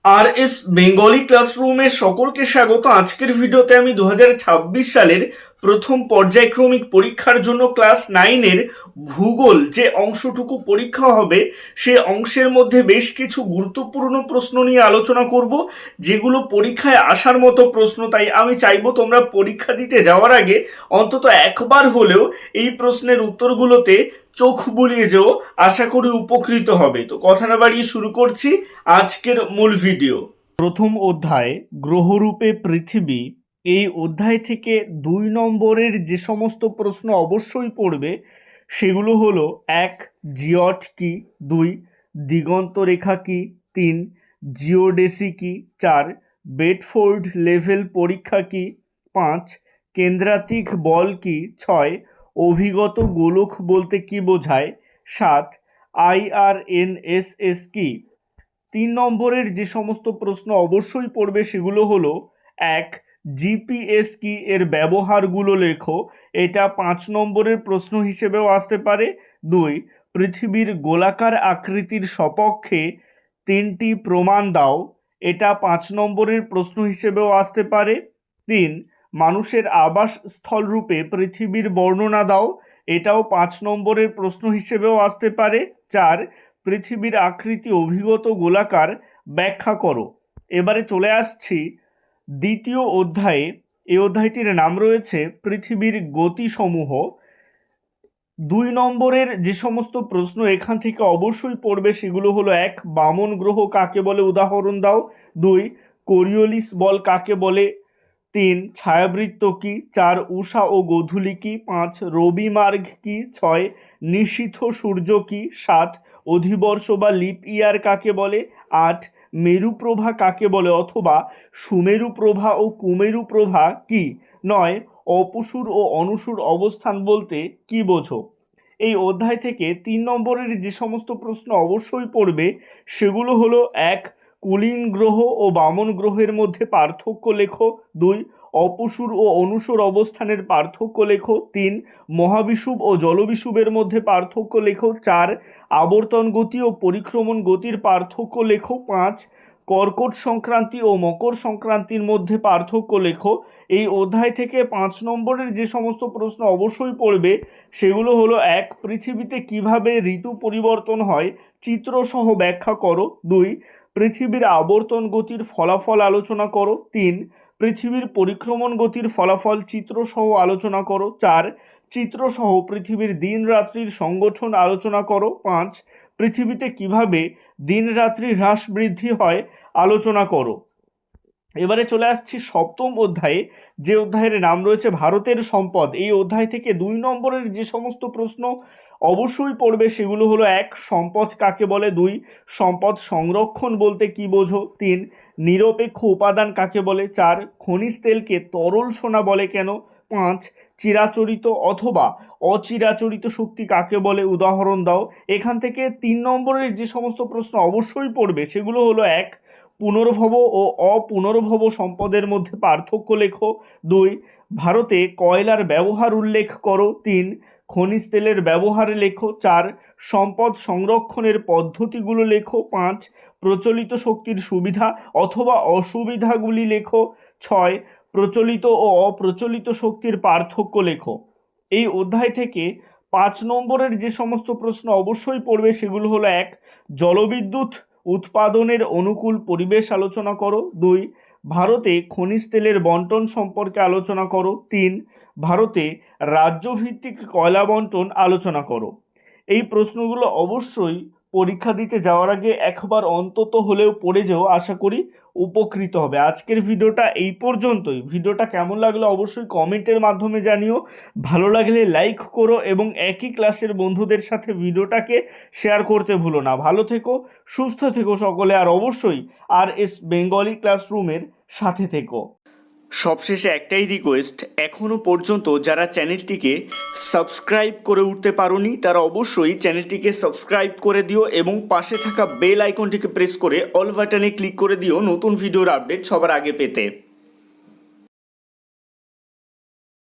আর S Bengali ক্লাসরুমে সকলকে স্বাগত। আজকের ভিডিওতে আমি 2026 সালের প্রথম পর্যায়ক্রমিক পরীক্ষার জন্য ক্লাস 9-এর ভূগোল যে অংশটুকু পরীক্ষা হবে সে অংশের মধ্যে বেশ কিছু গুরুত্বপূর্ণ প্রশ্ন নিয়ে আলোচনা করব, যেগুলো পরীক্ষায় আসার মতো প্রশ্ন। তাই আমি চাইবো তোমরা পরীক্ষা দিতে যাওয়ার আগে অন্তত একবার হলেও এই প্রশ্নের উত্তরগুলোতে চোখ বুলিয়ে যেও, আশা করি উপকৃত হবে। তো কথা না বাড়িয়ে শুরু করছি আজকের মূল ভিডিও। প্রথম অধ্যায় গ্রহরূপে পৃথিবী, এই অধ্যায় থেকে 2 নম্বরের যে সমস্ত প্রশ্ন অবশ্যই পড়বে সেগুলো হলো 1. জিওট কি, 2. দিগন্ত রেখা কি, 3. জিওডেসি কি, 4. বেডফোর্ড লেভেল পরীক্ষা কি, 5. কেন্দ্রাতিক বল কি, 6. অভিগত গোলক বলতে কি বোঝায়, 7. IRNSS কি। 3 নম্বরের যে সমস্ত প্রশ্ন অবশ্যই পড়বে সেগুলো হলো 1. জিপিএস কি, এর ব্যবহারগুলো লেখো, এটা 5 নম্বরের প্রশ্ন হিসেবেও আসতে পারে। 2. পৃথিবীর গোলাকার আকৃতির সপক্ষে 3টি প্রমাণ দাও, এটা 5 নম্বরের প্রশ্ন হিসেবেও আসতে পারে। 3. মানুষের আবাসস্থল রূপে পৃথিবীর বর্ণনা দাও, এটাও 5 নম্বরের প্রশ্ন হিসেবেও আসতে পারে। 4. পৃথিবীর আকৃতি অভিগত গোলাকার, ব্যাখ্যা করো। এবারে চলে আসছি দ্বিতীয় অধ্যায়ে। এই অধ্যায়টির নাম রয়েছে পৃথিবীর গতিসমূহ। 2 নম্বরের যে সমস্ত প্রশ্ন এখান থেকে অবশ্যই পড়বে সেগুলো হলো 1. বামন গ্রহ কাকে বলে, উদাহরণ দাও। 2. কোরিওলিস বল কাকে বলে। 3. ছায়াবৃত্ত কি। 4. উষা ও গোধূলি কি। 5. রবি মার্গ কি। 6. নিশীথ সূর্য কি। 7. অধিবর্ষ বা লিপ ইয়ার কাকে বলে। 8. মেরুপ্রভা কাকে বলে অথবা সুমেরু প্রভা ও কুমেরু প্রভা কি। 9. অপসুর ও অনুসুর অবস্থান বলতে কি বোঝো। এই অধ্যায় থেকে 3 নম্বরের যে সমস্ত প্রশ্ন অবশ্যই পড়বে সেগুলো হলো 1. কুলীন গ্রহ ও বামন গ্রহের মধ্যে পার্থক্য লেখো। 2. অপসুর ও অনুসুর অবস্থানের পার্থক্য লেখো। 3. মহাবিষুব ও জলবিষুবের মধ্যে পার্থক্য লেখো। 4. আবর্তন গতি ও পরিক্রমণ গতির পার্থক্য লেখো। 5. কর্কট সংক্রান্তি ও মকর সংক্রান্তির মধ্যে পার্থক্য লেখো। এই অধ্যায় থেকে 5 নম্বরের যে সমস্ত প্রশ্ন অবশ্যই পড়বে সেগুলো হলো 1. পৃথিবীতে কিভাবে ঋতু পরিবর্তন হয়, চিত্রসহ ব্যাখ্যা করো। 2. পৃথিবীর আবর্তন গতির ফলাফল আলোচনা করো। 3. পৃথিবীর পরিক্রমণ গতির ফলাফল চিত্রসহ আলোচনা করো। 4. চিত্রসহ পৃথিবীর দিন রাত্রির সংগঠন আলোচনা করো। 5. পৃথিবীতে কিভাবে দিন রাত্রি হ্রাস বৃদ্ধি হয় আলোচনা করো। এবারে চলে আসছি সপ্তম অধ্যায়ে, যে অধ্যায়ের নাম রয়েছে ভারতের সম্পদ। এই অধ্যায় থেকে 2 নম্বরের যে সমস্ত প্রশ্ন অবশ্যই পড়বে সেগুলো হলো 1. সম্পদ কাকে বলে। 2. সম্পদ সংরক্ষণ বলতে কি বোঝো। 3. নিরপেক্ষ উপাদান কাকে বলে। 4. খনিজ তেলকে তরল সোনা বলে কেন। 5. চিরাচরিত অথবা অচিরাচরিত শক্তি কাকে বলে, উদাহরণ দাও। এখান থেকে 3 নম্বরের যে সমস্ত প্রশ্ন অবশ্যই পড়বে সেগুলো হলো 1. পুনর্ভব ও অপুনর্ভব সম্পদের মধ্যে পার্থক্য লেখো। 2. ভারতে কয়লার ব্যবহার উল্লেখ করো। 3. খনিজ তেলের ব্যবহার লেখো। 4. সম্পদ সংরক্ষণের পদ্ধতিগুলো লেখো। 5. প্রচলিত শক্তির সুবিধা অথবা অসুবিধাগুলি লেখো। 6. প্রচলিত ও অপ্রচলিত শক্তির পার্থক্য লেখো। এই অধ্যায় থেকে 5 নম্বরের যে সমস্ত প্রশ্ন অবশ্যই পড়বে সেগুলো হলো 1. জলবিদ্যুৎ উৎপাদনের অনুকূল পরিবেশ আলোচনা করো। 2. ভারতে খনিজ তেলের বন্টন সম্পর্কে আলোচনা করো। 3. ভারতে রাজ্যভিত্তিক কয়লা বন্টন আলোচনা করো। এই প্রশ্নগুলো অবশ্যই পরীক্ষা দিতে যাওয়ার আগে একবার অন্তত হলেও পড়ে যেও, আশা করি উপকৃত হবে। আজকের ভিডিওটা এই পর্যন্তই। ভিডিওটা কেমন লাগলো অবশ্যই কমেন্টের মাধ্যমে জানিও। ভালো লাগলে লাইক করো এবং একই ক্লাসের বন্ধুদের সাথে ভিডিওটাকে শেয়ার করতে ভুলো না। ভালো থেকো, সুস্থ থেকো সকলে, আর অবশ্যই আর এস বেঙ্গলি ক্লাসরুমের সাথে থেকো। সবশেষে একটাই রিকোয়েস্ট, এখনও পর্যন্ত যারা চ্যানেলটিকে সাবস্ক্রাইব করে উঠতে পারোনি তারা অবশ্যই চ্যানেলটিকে সাবস্ক্রাইব করে দিও এবং পাশে থাকা বেল আইকনটিকে প্রেস করে অল বাটনে ক্লিক করে দিও নতুন ভিডিওর আপডেট সবার আগে পেতে।